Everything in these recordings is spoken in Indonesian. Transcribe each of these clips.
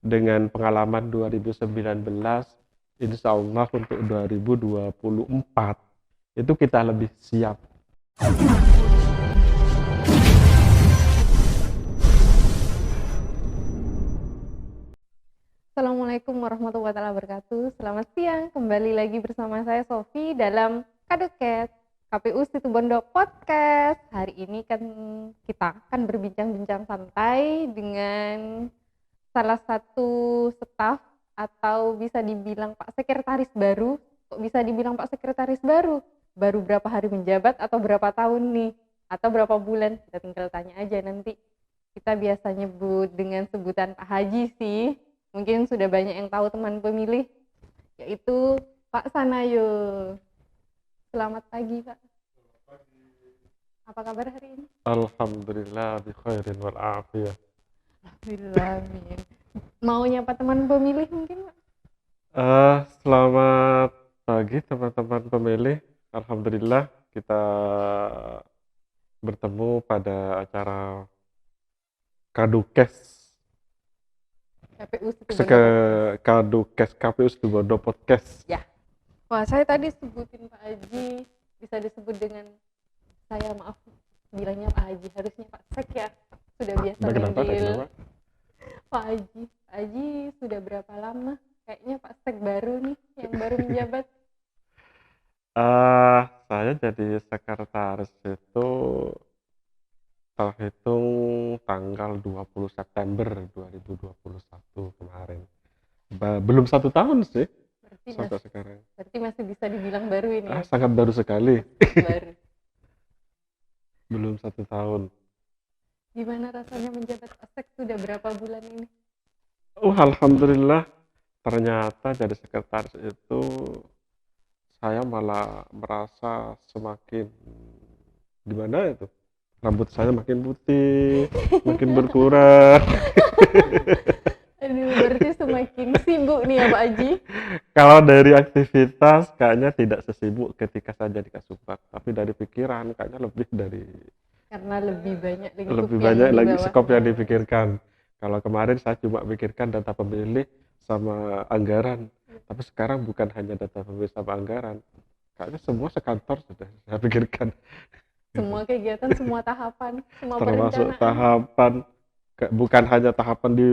dengan pengalaman 2019, insya Allah untuk 2024 itu kita lebih siap. Assalamualaikum warahmatullahi wabarakatuh. Selamat siang, kembali lagi bersama saya Sofi dalam Kaduket KPU Situbondo Podcast. Hari ini kan kita akan berbincang-bincang santai dengan salah satu staf atau bisa dibilang Pak Sekretaris baru. Kok bisa dibilang Pak Sekretaris baru? Baru berapa hari menjabat atau berapa tahun nih? Atau berapa bulan? Kita tinggal tanya aja nanti. Kita biasa nyebut dengan sebutan Pak Haji sih. Mungkin sudah banyak yang tahu teman pemilih, yaitu Pak Sanayo. Selamat pagi, Pak. Apa kabar hari ini? Alhamdulillah bi khairin wal afiyah. Alhamdulillah, amin. Mau nyapa teman pemilih mungkin, Pak? Selamat pagi teman-teman pemilih. Alhamdulillah kita bertemu pada acara Kadukes KPU Situbondo. Kadukes KPU Situbondo Podcast. Ya. Wah, saya tadi sebutin Pak Haji, bisa disebut dengan saya, maaf bilangnya Pak Haji, harusnya Pak Sek ya. Sudah biasa manggil Pak Haji. Pak Haji sudah berapa lama? Kayaknya Pak Sek baru nih, yang baru menjabat. Saya jadi sekretaris itu terhitung tanggal 20 September 2021 kemarin. Belum 1 tahun sih sampai sekarang. Berarti masih bisa dibilang baru ini ya? Sangat baru sekali. Baru. Belum 1 tahun. Gimana rasanya menjabat Pak Sek sudah berapa bulan ini? Alhamdulillah, ternyata jadi sekretaris itu saya malah merasa semakin gimana itu, rambut saya makin putih, makin berkurang. Aduh, berarti semakin sibuk nih ya Pak Haji. Kalau dari aktivitas kayaknya tidak sesibuk ketika saya jadi Kasubag, tapi dari pikiran kayaknya lebih dari Karena lebih banyak lagi skop yang dipikirkan. Kalau kemarin saya cuma pikirkan data pemilih sama anggaran, tapi sekarang bukan hanya data pemilih sama anggaran, kayaknya semua sekantor sudah saya pikirkan. Semua kegiatan, semua tahapan, semua Termasuk perencanaan. tahapan, bukan hanya tahapan di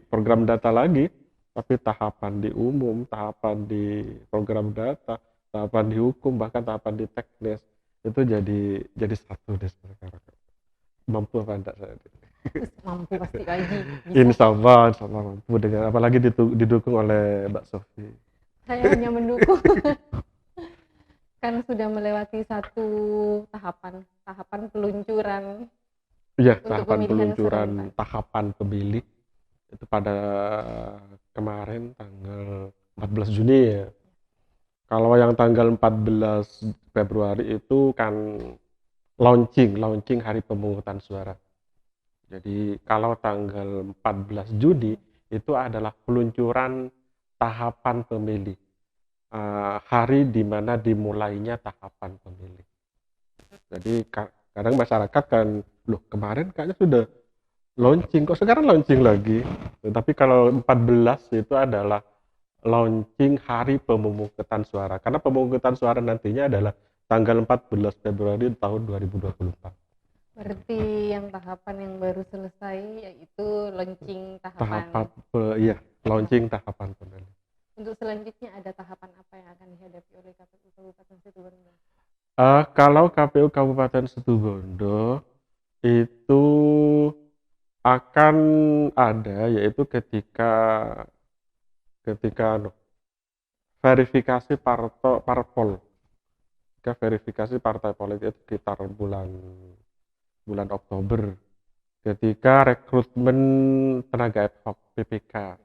program data lagi, tapi tahapan di umum, tahapan di program data, tahapan di hukum, bahkan tahapan di teknis, itu jadi satu deh sekarang. Mampu apa enggak saya? Mampu pasti Pak Haji. Insya Allah mampu, dengan apalagi didukung oleh Mbak Sofi. Saya hanya mendukung. Kan sudah melewati satu tahapan peluncuran. Iya, Untuk tahapan pemilihan peluncuran serentak. tahapan pemilih itu pada kemarin tanggal 14 Juni ya. Kalau yang tanggal 14 Februari itu kan launching hari pemungutan suara. Jadi kalau tanggal 14 Juni itu adalah peluncuran tahapan pemilih. Hari di mana dimulainya tahapan pemilih. Jadi kadang masyarakat kan, loh kemarin kayaknya sudah launching, kok sekarang launching lagi. Tapi kalau 14 itu adalah launching hari pemungutan suara. Karena pemungutan suara nantinya adalah tanggal 14 Februari tahun 2024. Berarti yang tahapan yang baru selesai yaitu launching tahapan. Launching tahapan pemilih. Untuk selanjutnya ada tahapan apa yang akan dihadapi oleh KPU Kabupaten Situbondo? Kalau KPU Kabupaten Situbondo itu akan ada, yaitu ketika verifikasi parpol. Ketika verifikasi partai politik itu sekitar bulan Oktober. Ketika rekrutmen tenaga ad hoc PPK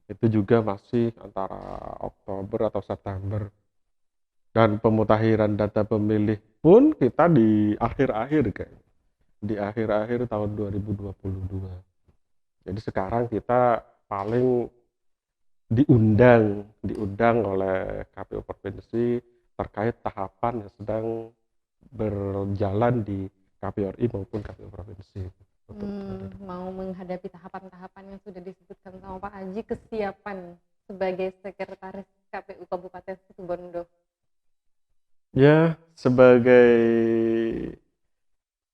itu juga masih antara Oktober atau September. Dan pemutakhiran data pemilih pun kita di akhir-akhir kayak. Di akhir-akhir tahun 2022. Jadi sekarang kita paling diundang oleh KPU Provinsi terkait tahapan yang sedang berjalan di KPU RI maupun KPU Provinsi. untuk kader. Mau menghadapi tahapan-tahapan yang sudah disebutkan sama Pak Haji, kesiapan sebagai sekretaris KPU Kabupaten Situbondo. Ya, sebagai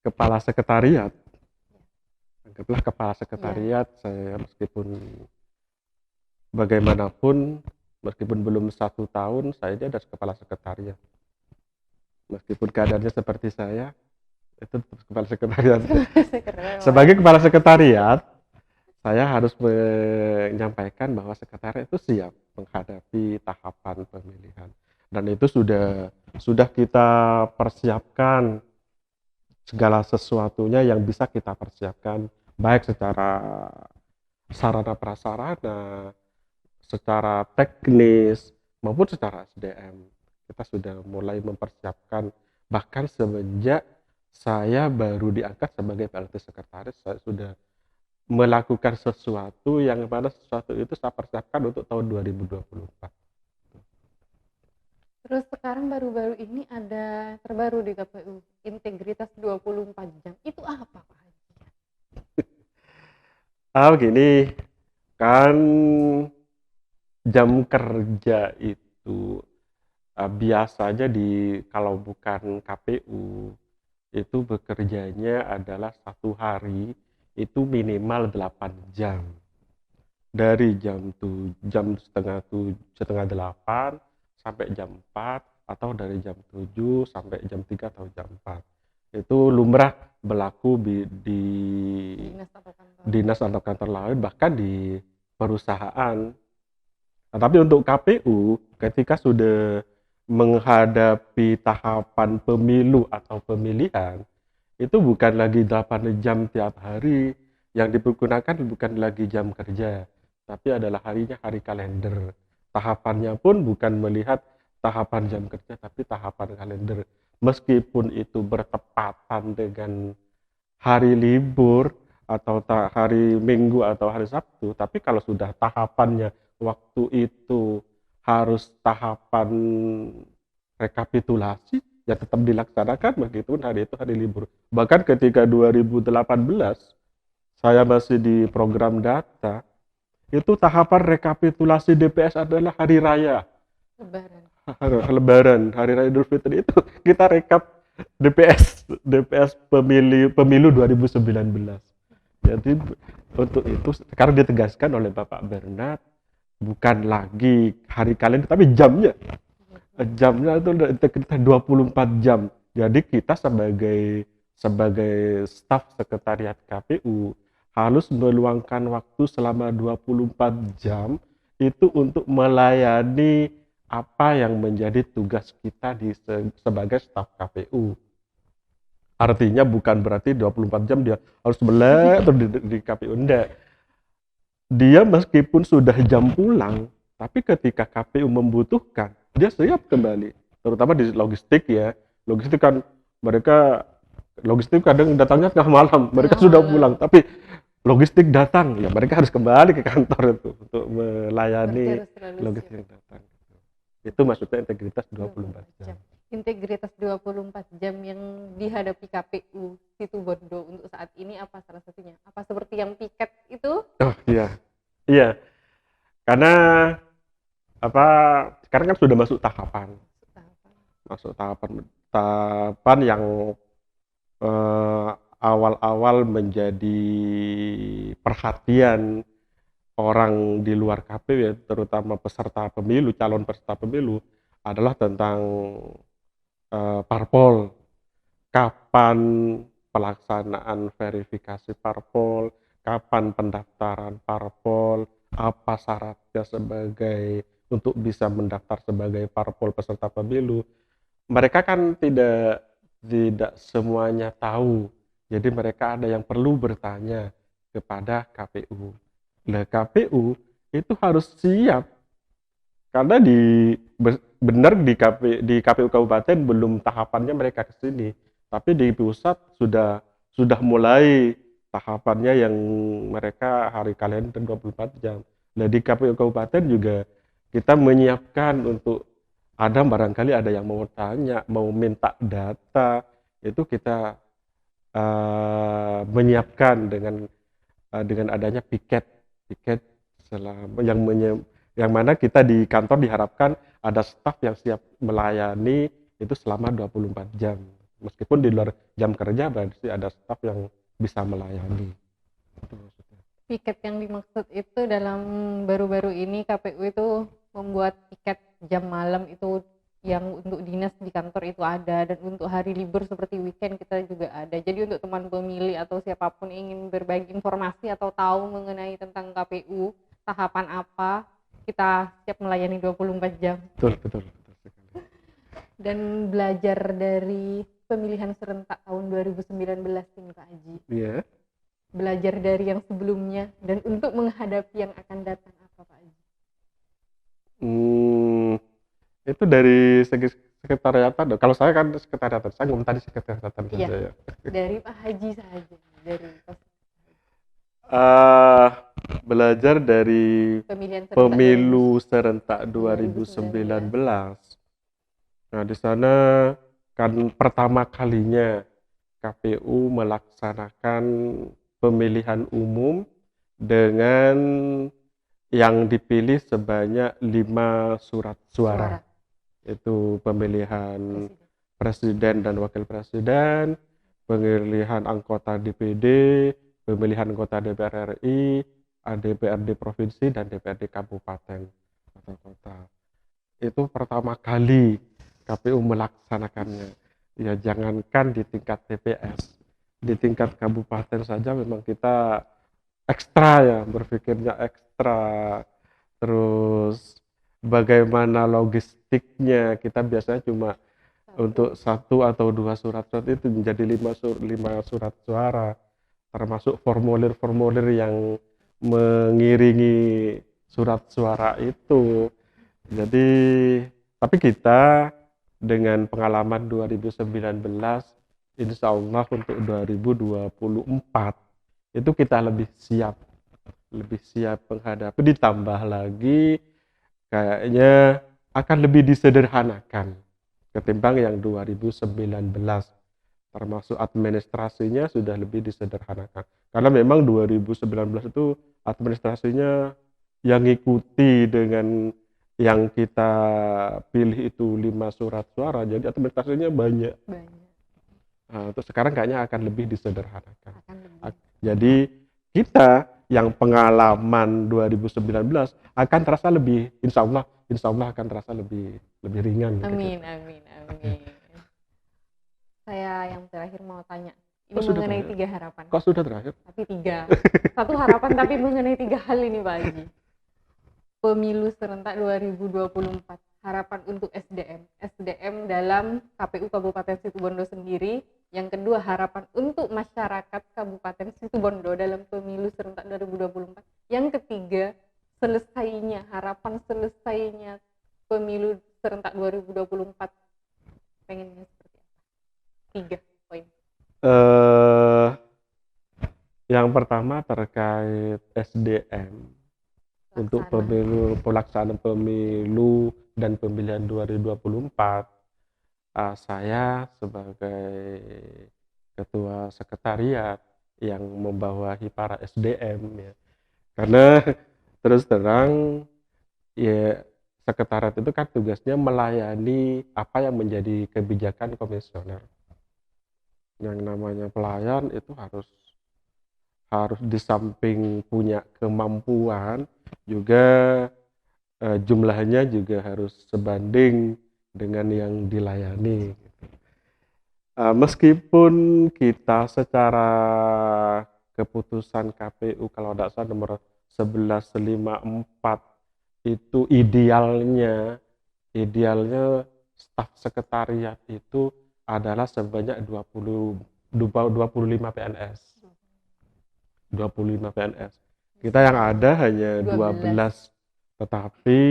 kepala sekretariat, anggaplah kepala sekretariat, saya meskipun bagaimanapun, meskipun belum 1 tahun, saya aja ada kepala sekretariat. Meskipun keadaannya seperti saya, itu tetap kepala sekretariat. Sebagai kepala sekretariat, saya harus menyampaikan bahwa sekretariat itu siap menghadapi tahapan pemilihan. Dan itu sudah kita persiapkan segala sesuatunya yang bisa kita persiapkan, baik secara sarana prasarana, secara teknis maupun secara SDM. Kita sudah mulai mempersiapkan, bahkan semenjak saya baru diangkat sebagai PLT sekretaris, saya sudah melakukan sesuatu yang mana sesuatu itu saya persiapkan untuk tahun 2024. Terus sekarang baru-baru ini ada terbaru di KPU, integritas 24 jam. Itu apa, Pak Haji? Begini, kan jam kerja itu biasanya kalau bukan KPU itu bekerjanya adalah 1 hari itu minimal 8 jam. Dari jam setengah 8 sampai jam 4, atau dari jam 7 sampai jam 3 atau jam 4. Itu lumrah berlaku di dinas atau kantor lain, bahkan di perusahaan. Nah, tapi untuk KPU, ketika sudah menghadapi tahapan pemilu atau pemilihan, itu bukan lagi 8 jam tiap hari, yang dipergunakan bukan lagi jam kerja, tapi adalah harinya hari kalender. Tahapannya pun bukan melihat tahapan jam kerja, tapi tahapan kalender. Meskipun itu bertepatan dengan hari libur atau hari Minggu atau hari Sabtu, tapi kalau sudah tahapannya waktu itu harus tahapan rekapitulasi, ya tetap dilaksanakan meskipun hari itu hari libur. Bahkan ketika 2018 saya masih di program data, itu tahapan rekapitulasi DPS adalah hari raya. Lebaran, hari raya Idul Fitri itu kita rekap DPS pemilu 2019. Jadi untuk itu sekarang ditegaskan oleh Bapak Bernard, bukan lagi hari kalender tapi jamnya. Jamnya itu kita 24 jam. Jadi kita sebagai staf sekretariat KPU harus meluangkan waktu selama 24 jam itu untuk melayani apa yang menjadi tugas kita sebagai staf KPU. Artinya bukan berarti 24 jam dia harus melek atau di KPU, enggak. Dia meskipun sudah jam pulang, tapi ketika KPU membutuhkan, dia siap kembali. Terutama di logistik ya. Logistik kan logistik kadang datangnya tengah malam, mereka sudah pulang, tapi logistik datang, ya mereka harus kembali ke kantor itu untuk melayani logistik yang datang. Itu maksudnya integritas 24 jam. Integritas 24 jam yang dihadapi KPU Situbondo untuk saat ini apa salah satunya? Apa seperti yang piket itu? Oh iya. Iya. Karena sekarang kan sudah masuk tahapan. Masuk tahapan yang awal-awal menjadi perhatian orang di luar KPU ya, terutama peserta pemilu, calon peserta pemilu, adalah tentang parpol. Kapan pelaksanaan verifikasi parpol, kapan pendaftaran parpol, apa syaratnya untuk bisa mendaftar sebagai parpol peserta pemilu. Mereka kan tidak semuanya tahu. Jadi mereka ada yang perlu bertanya kepada KPU. Nah, KPU itu harus siap karena benar di KPU kabupaten belum tahapannya mereka ke sini, tapi di pusat sudah mulai tahapannya yang mereka hari kalender 24 jam. Nah, di KPU kabupaten juga kita menyiapkan untuk barangkali ada yang mau tanya, mau minta data, itu kita menyiapkan dengan adanya piket selama yang mana kita di kantor diharapkan ada staf yang siap melayani itu selama 24 jam. Meskipun di luar jam kerja berarti ada staf yang bisa melayani. Itu maksudnya. Piket yang dimaksud itu dalam baru-baru ini KPU itu membuat piket jam malam itu yang untuk dinas di kantor itu ada, dan untuk hari libur seperti weekend kita juga ada. Jadi untuk teman pemilih atau siapapun ingin berbagi informasi atau tahu mengenai tentang KPU, tahapan apa, kita siap melayani 24 jam. Betul sekali. Dan belajar dari pemilihan serentak tahun 2019 ini Pak Haji. Iya. Belajar dari yang sebelumnya dan untuk menghadapi yang akan datang apa Pak Haji? Itu dari segi sekretariatan. Kalau saya kan sekretariatan, saya ngomong tadi sekretariatan Iya. saja ya. Dari Pak Haji saja, dari Belajar dari pemilihan serentak pemilu serentak 2019. Nah, di sana kan pertama kalinya KPU melaksanakan pemilihan umum dengan yang dipilih sebanyak 5 surat suara. Itu pemilihan presiden dan wakil presiden, pemilihan anggota DPD, pemilihan anggota DPR RI, DPRD provinsi dan DPRD kabupaten atau kota. Itu pertama kali KPU melaksanakannya. Ya jangankan di tingkat TPS, di tingkat kabupaten saja memang kita ekstra ya, berpikirnya ekstra. Terus bagaimana logistiknya, kita biasanya cuma untuk 1 atau 2 surat-surat itu menjadi 5 surat suara, termasuk formulir-formulir yang mengiringi surat suara itu. Jadi tapi kita dengan pengalaman 2019, insya Allah untuk 2024 itu kita lebih siap menghadapi, ditambah lagi kayaknya akan lebih disederhanakan ketimbang yang 2019, termasuk administrasinya sudah lebih disederhanakan karena memang 2019 itu administrasinya yang ngikuti dengan yang kita pilih itu 5 surat suara, jadi administrasinya banyak. Nah, untuk sekarang kayaknya akan lebih disederhanakan. Jadi kita yang pengalaman 2019 akan terasa lebih, insya Allah akan terasa lebih ringan. Amin. Saya yang terakhir mau tanya, ini mengenai 3 harapan. Kok sudah terakhir? Tapi 3. Satu harapan tapi mengenai 3 hal ini Pak Haji. Pemilu serentak 2024, harapan untuk SDM dalam KPU Kabupaten Situbondo sendiri. Yang kedua, harapan untuk masyarakat Kabupaten Situbondo dalam pemilu serentak 2024. Yang ketiga, harapan selesainya pemilu serentak 2024. Pengennya seperti apa? 3 poin. Yang pertama terkait SDM. Untuk pelaksanaan pemilu dan pemilihan 2024, saya sebagai ketua sekretariat yang membawahi para SDM ya, karena terus terang ya sekretariat itu kan tugasnya melayani apa yang menjadi kebijakan komisioner. Yang namanya pelayan itu harus di samping punya kemampuan juga jumlahnya juga harus sebanding dengan yang dilayani. Meskipun kita secara keputusan KPU kalau tidak salah nomor 1154 itu idealnya staf sekretariat itu adalah sebanyak 25 PNS. 25 PNS. Kita yang ada hanya 12. Tetapi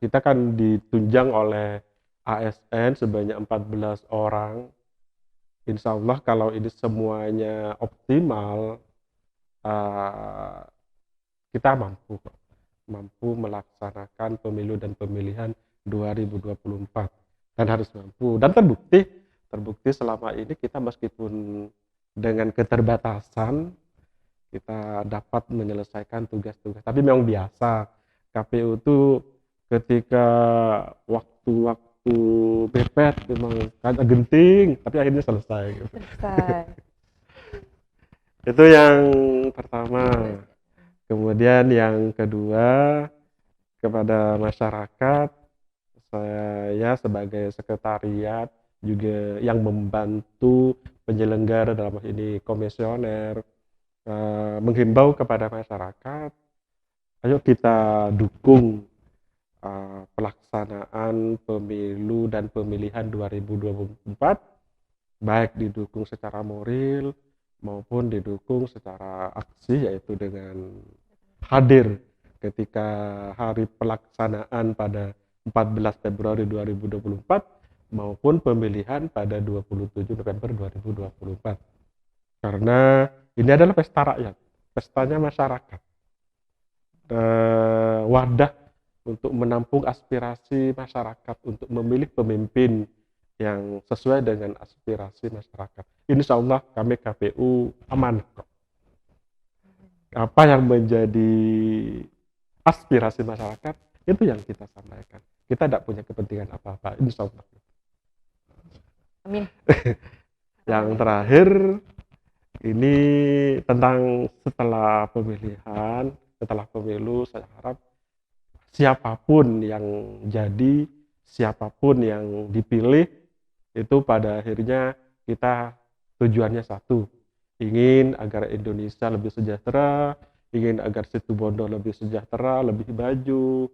kita kan ditunjang oleh ASN sebanyak 14 orang. Insya Allah kalau ini semuanya optimal, kita mampu melaksanakan pemilu dan pemilihan 2024 dan harus mampu, dan terbukti selama ini kita meskipun dengan keterbatasan kita dapat menyelesaikan tugas-tugas. Tapi memang biasa KPU itu ketika waktu-waktu mepet memang agak genting, tapi akhirnya selesai. Gitu. Selesai. Itu yang pertama. Kemudian yang kedua, kepada masyarakat, saya sebagai sekretariat juga yang membantu penyelenggara dalam hal ini komisioner, menghimbau kepada masyarakat, ayo kita dukung pelaksanaan pemilu dan pemilihan 2024, baik didukung secara moral maupun didukung secara aksi, yaitu dengan hadir ketika hari pelaksanaan pada 14 Februari 2024 maupun pemilihan pada 27 November 2024. Karena ini adalah pesta rakyat, pestanya masyarakat. Wadah untuk menampung aspirasi masyarakat untuk memilih pemimpin yang sesuai dengan aspirasi masyarakat. Insya Allah kami KPU aman kok. Apa yang menjadi aspirasi masyarakat itu yang kita sampaikan. Kita tidak punya kepentingan apa-apa, insya Allah. Amin. Yang terakhir ini tentang setelah pemilihan, setelah pemilu, saya harap siapapun yang jadi, siapapun yang dipilih, itu pada akhirnya kita tujuannya satu, ingin agar Indonesia lebih sejahtera, ingin agar Situbondo lebih sejahtera, lebih maju.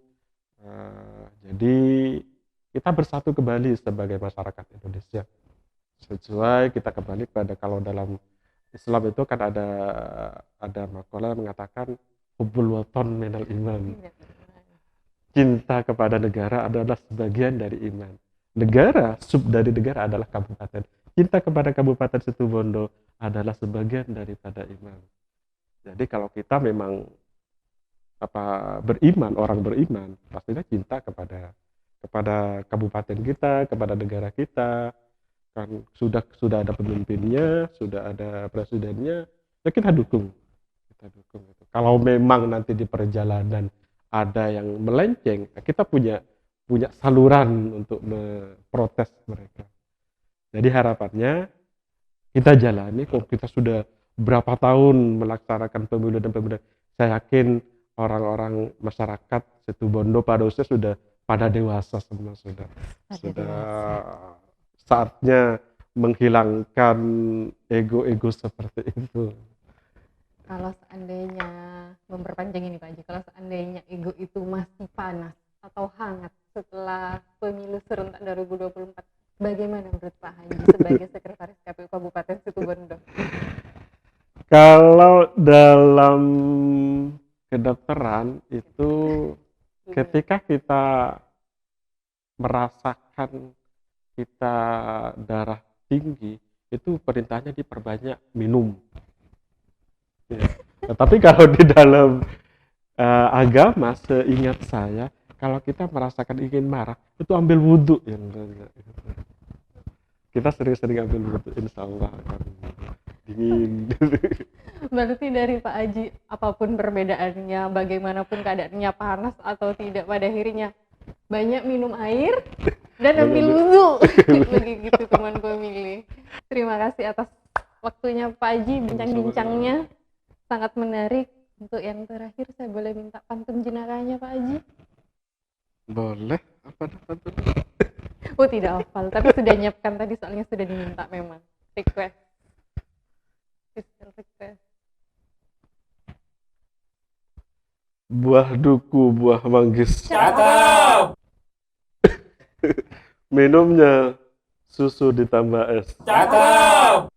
Jadi kita bersatu kembali sebagai masyarakat Indonesia. Sesuai kita kembali pada, kalau dalam Islam itu kan ada makalah mengatakan hubbul watan minal iman. Cinta kepada negara adalah sebagian dari iman. Negara, sub dari negara adalah kabupaten. Cinta kepada Kabupaten Situbondo adalah sebagian daripada iman. Jadi kalau kita memang beriman, orang beriman, pastinya cinta kepada kabupaten kita, kepada negara kita. Kan sudah ada pemimpinnya, sudah ada presidennya, ya kita dukung. Kalau memang nanti di perjalanan ada yang melenceng, kita punya saluran untuk memprotes mereka. Jadi harapannya kita jalani, kalau kita sudah berapa tahun melaksanakan pemilu dan pemilu, saya yakin orang-orang masyarakat Situbondo pada usia sudah pada dewasa semua, sudah saatnya menghilangkan ego-ego seperti itu. Kalau seandainya memperpanjang ini Pak Haji, kalau seandainya ego itu masih panas atau hangat setelah pemilu serentak 2024, bagaimana menurut Pak Haji sebagai sekretaris KPU Kabupaten Situbondo? Kalau dalam kedokteran itu ketika kita merasakan kita darah tinggi, itu perintahnya diperbanyak minum. Ya. Tapi kalau di dalam agama, seingat saya, kalau kita merasakan ingin marah, itu ambil wudhu yang banyak. Kita sering-sering ambil wudhu, insya Allah akan dingin. Berarti dari Pak Haji, apapun perbedaannya, bagaimanapun keadaannya panas atau tidak, pada akhirnya banyak minum air dan ambil wudhu. Begitu teman pemilih. Terima kasih atas waktunya Pak Haji, bincang-bincangnya sangat menarik. Untuk yang terakhir, saya boleh minta pantun jenazahnya Pak Haji? Boleh. Apa pantun? Oh, tidak hafal, tapi sudah nyiapkan tadi, soalnya sudah diminta memang. Request. Buah duku, buah manggis. Cakep. Minumnya susu ditambah es. Cakep.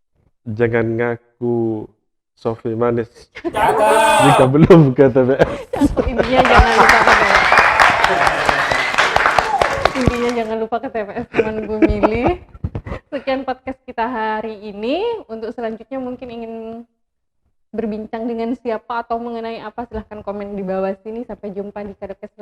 Jangan ngaku Sofi manis. Cakep. Jika belum ke TPS. Intinya jangan lupa ke TPS. Intinya jangan lupa ke TPS teman pemilih. Sekian podcast kita hari ini. Untuk selanjutnya mungkin ingin berbincang dengan siapa atau mengenai apa, silahkan komen di bawah sini. Sampai jumpa di Kadokes